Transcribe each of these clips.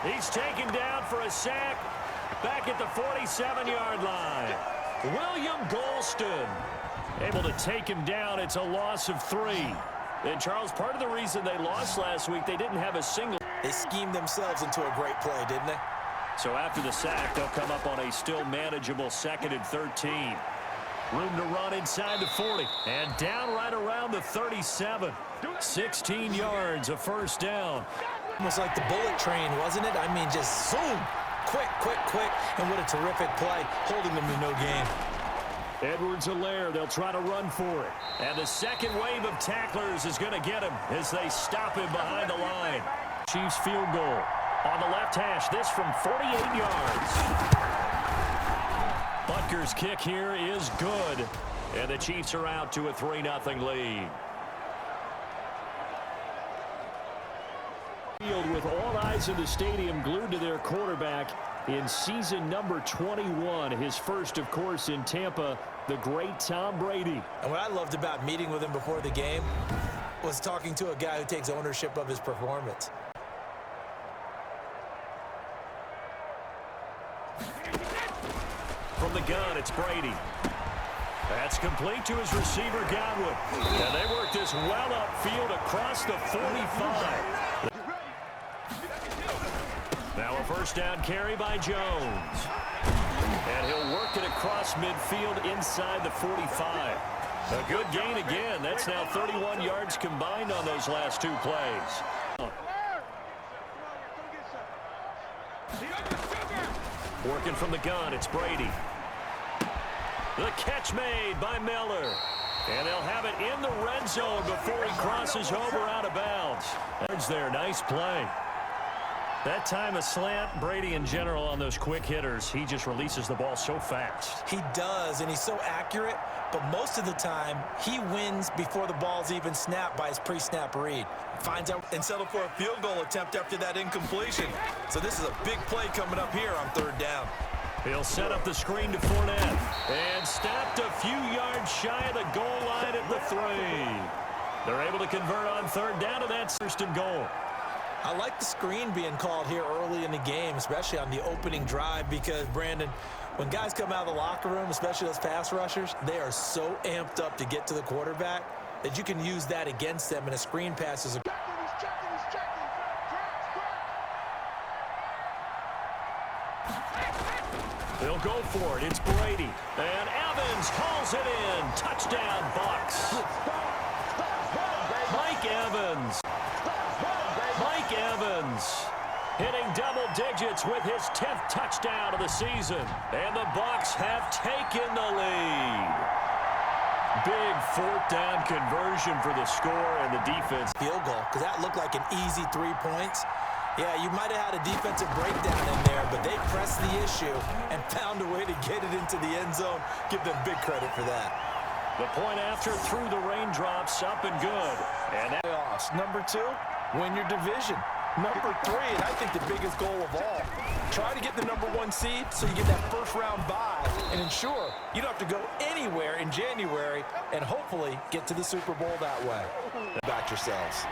He's taken down for a sack back at the 47-yard line. William Golston able to take him down. It's a loss of 3. And, Charles, part of the reason they lost last week, they didn't have a single. They schemed themselves into a great play, didn't they? So after the sack, they'll come up on a still manageable 2nd and 13. Room to run inside the 40. And down right around the 37. 16 yards, a first down. Almost like the bullet train, wasn't it? I mean, just zoom. Quick, quick, quick. And what a terrific play, holding them to no gain. Edwards-Helaire, they'll try to run for it. And the second wave of tacklers is going to get him as they stop him behind the line. Chiefs field goal on the left hash. This from 48 yards. Butker's kick here is good. And the Chiefs are out to a 3-0 lead. With all eyes in the stadium glued to their quarterback in season number 21. His first, of course, in Tampa, the great Tom Brady. And what I loved about meeting with him before the game was talking to a guy who takes ownership of his performance. From the gun, it's Brady. That's complete to his receiver, Godwin. And they work this well upfield across the 45. Now a first down carry by Jones. And he'll work it across midfield inside the 45. A good gain again. That's now 31 yards combined on those last 2 plays. Working from the gun, it's Brady. The catch made by Miller. And they'll have it in the red zone before he crosses over out of bounds. There's there, nice play. That time a slant, Brady in general on those quick hitters, he just releases the ball so fast. He does, and he's so accurate, but most of the time he wins before the ball's even snapped by his pre-snap read. Finds out and settle for a field goal attempt after that incompletion. So this is a big play coming up here on 3rd down. He'll set up the screen to Fournette and stopped a few yards shy of the goal line at the 3. They're able to convert on 3rd down, and that's 1st and goal. I like the screen being called here early in the game, especially on the opening drive, because, Brandon, when guys come out of the locker room, especially those pass rushers, they are so amped up to get to the quarterback that you can use that against them, and a screen pass is a... They'll go for it. It's Brady. And Evans hauls it in. Touchdown, Bucs. Mike Evans. Mike Evans hitting double digits with his 10th touchdown of the season. And the Bucs have taken the lead. Big 4th down conversion for the score and the defense. Field goal, because that looked like an easy 3 points. Yeah, you might have had a defensive breakdown in there, but they pressed the issue and found a way to get it into the end zone. Give them big credit for that. The point after through the raindrops, up and good. And playoffs. Number 2, win your division. Number 3, and I think the biggest goal of all, try to get the number 1 seed so you get that first-round bye and ensure you don't have to go anywhere in January and hopefully get to the Super Bowl that way. About yourselves.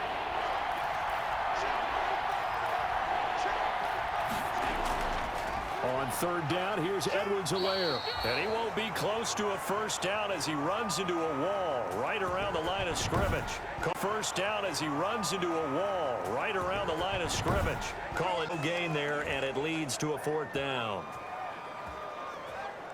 On 3rd down, here's Edwards-Helaire. And he won't be close to a first down as he runs into a wall right around the line of scrimmage. First down as he runs into a wall right around the line of scrimmage. Call it no gain there, and it leads to a 4th down.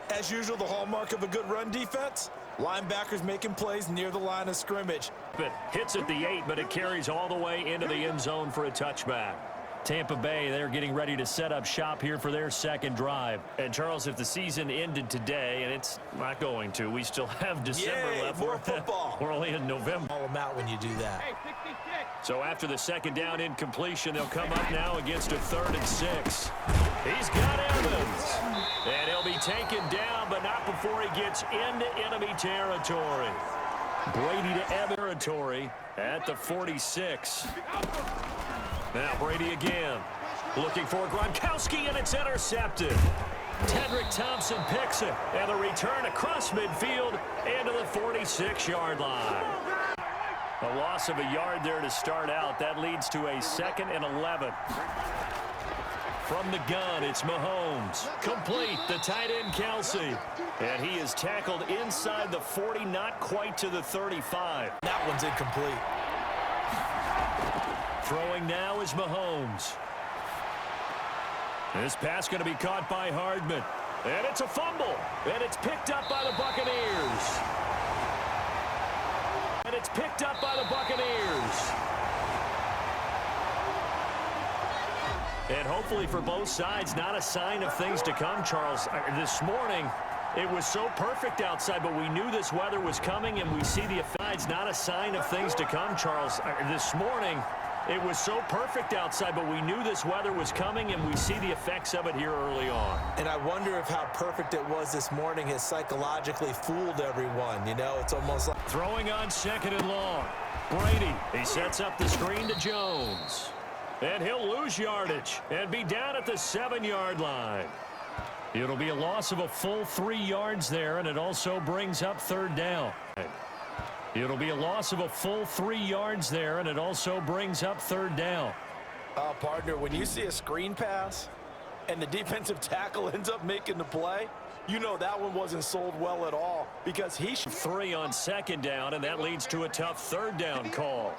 As usual, the hallmark of a good run defense, linebackers making plays near the line of scrimmage. It hits at the 8, but it carries all the way into the end zone for a touchback. Tampa Bay, they're getting ready to set up shop here for their 2nd drive. And, Charles, if the season ended today, and it's not going to, we still have December left. More football. We're only in November. All them out when you do that. So after the 2nd down incompletion, they'll come up now against a 3rd and 6. He's got Evans. And he'll be taken down, but not before he gets into enemy territory. Brady to Evans territory at the 46. Now Brady again, looking for Gronkowski, and it's intercepted. Tedrick Thompson picks it, and the return across midfield into the 46-yard line. A loss of a yard there to start out. That leads to a 2nd and 11. From the gun, it's Mahomes. Complete, the tight end, Kelsey. And he is tackled inside the 40, not quite to the 35. That one's incomplete. Throwing now is Mahomes. This pass going to be caught by Hardman. And it's a fumble. And it's picked up by the Buccaneers. And it's picked up by the Buccaneers. And hopefully for both sides, not a sign of things to come, Charles. This morning, it was so perfect outside, but we knew this weather was coming, and we see the effects. Not a sign of things to come, Charles. This morning, it was so perfect outside, but we knew this weather was coming, and we see the effects of it here early on. And I wonder if how perfect it was this morning has psychologically fooled everyone. You know, it's almost like... Throwing on 2nd and long. Brady, he sets up the screen to Jones. And he'll lose yardage and be down at the 7-yard line. It'll be a loss of a full 3 yards there, and it also brings up 3rd down. It'll be a loss of a full 3 yards there, and it also brings up 3rd down. Partner, when you see a screen pass and the defensive tackle ends up making the play, you know that one wasn't sold well at all because he... 3 on 2nd down, and that leads to a tough 3rd down call.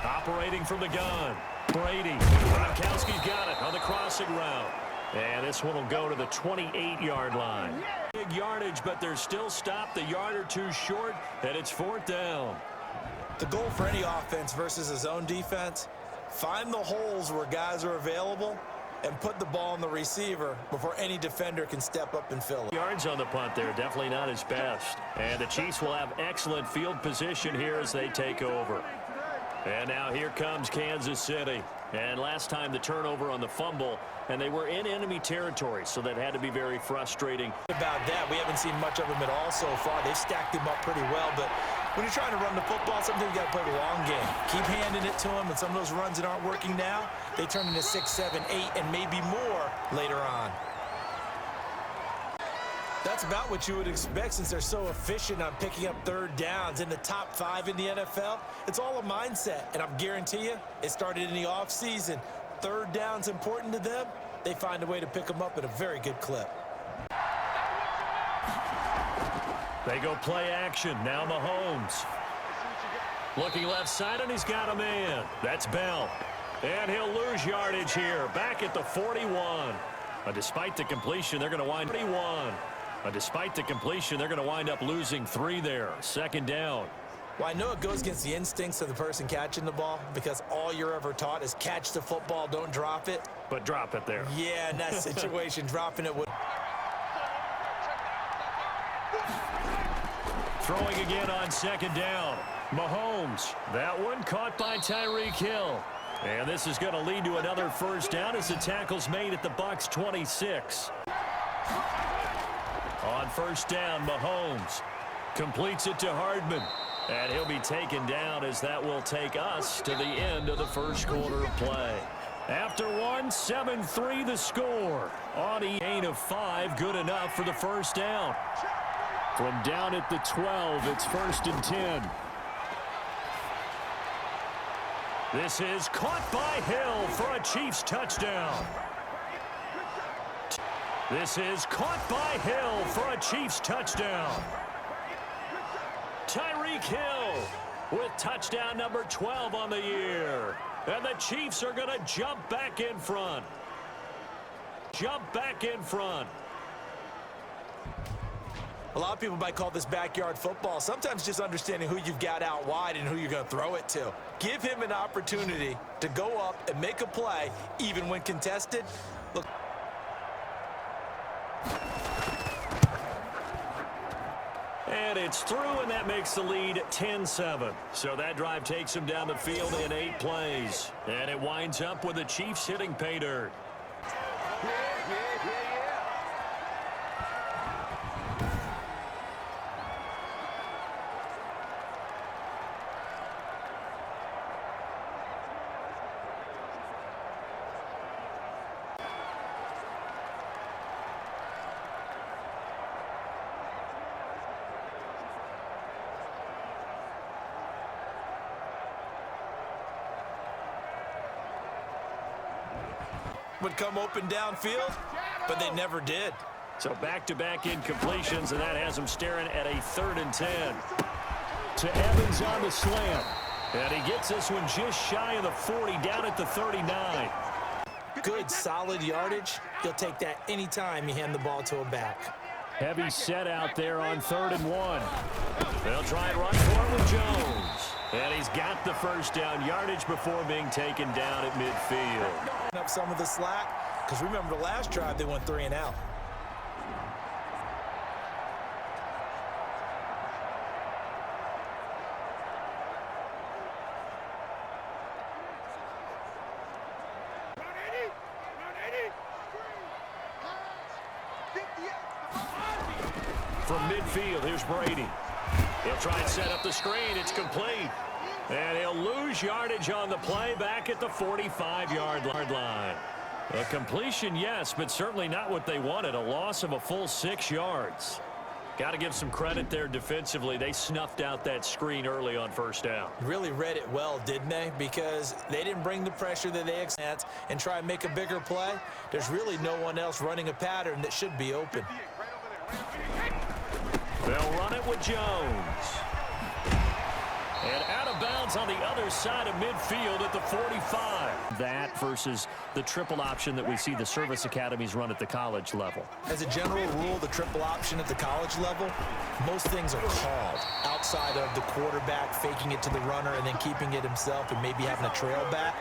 Operating from the gun, Brady. Gronkowski's got it on the crossing route. And this one will go to the 28-yard line. Big yardage, but they're still stopped. The yard or two short, and it's 4th down. The goal for any offense versus a zone defense, find the holes where guys are available and put the ball on the receiver before any defender can step up and fill it. Yards on the punt there, definitely not his best. And the Chiefs will have excellent field position here as they take over. And now here comes Kansas City. And last time the turnover on the fumble, and they were in enemy territory, so that had to be very frustrating. About that, we haven't seen much of them at all so far. They've stacked him up pretty well, but when you're trying to run the football, sometimes you got to play the long game. Keep handing it to him, and some of those runs that aren't working now, they turn into 6, 7, 8, and maybe more later on. That's about what you would expect since they're so efficient on picking up 3rd downs in the top 5 in the NFL. It's all a mindset, and I guarantee you, it started in the offseason. 3rd down's important to them. They find a way to pick them up at a very good clip. They go play action. Now Mahomes. Looking left side, and he's got a man. That's Bell. And he'll lose yardage here. Back at the 41. Despite the completion, they're going to wind 41. Despite the completion, they're going to wind up losing 3 there. 2nd down. Well, I know it goes against the instincts of the person catching the ball because all you're ever taught is catch the football, don't drop it. But drop it there. Yeah, in that situation, dropping it would... Throwing again on 2nd down. Mahomes. That one caught by Tyreek Hill. And this is going to lead to another 1st down as the tackle's made at the Bucs 26. On 1st down, Mahomes completes it to Hardman. And he'll be taken down as that will take us to the end of the 1st quarter of play. After 1, 7-3 the score. On a gain of 5, good enough for the 1st down. From down at the 12, it's 1st and 10. This is caught by Hill for a Chiefs touchdown. This is caught by Hill for a Chiefs touchdown. Tyreek Hill with touchdown number 12 on the year. And the Chiefs are going to jump back in front. Jump back in front. A lot of people might call this backyard football. Sometimes just understanding who you've got out wide and who you're going to throw it to. Give him an opportunity to go up and make a play, even when contested. Look. And it's through, and that makes the lead 10-7. So that drive takes him down the field in 8 plays. And it winds up with the Chiefs hitting pay dirt. would come open downfield, but they never did. So back-to-back incompletions, and that has them staring at a 3rd and 10. To Evans on the slant. And he gets this one just shy of the 40, down at the 39. Good, solid yardage. He'll take that anytime you hand the ball to a back. Heavy set out there on 3rd and 1. They'll try and run for it with Jones. And he's got the first down yardage before being taken down at midfield. Up some of the slack, because remember the last drive they went 3 and out. From midfield, here's Brady. He'll try and set up the screen. It's complete. And he'll lose yardage on the play back at the 45-yard line. A completion, yes, but certainly not what they wanted. A loss of a full 6 yards. Got to give some credit there defensively. They snuffed out that screen early on 1st down. Really read it well, didn't they? Because they didn't bring the pressure that they expect and try and make a bigger play. There's really no one else running a pattern that should be open. They'll run it with Jones. And out of bounds on the other side of midfield at the 45. That versus the triple option that we see the service academies run at the college level. As a general rule, the triple option at the college level, most things are called outside of the quarterback faking it to the runner and then keeping it himself and maybe having a trail back.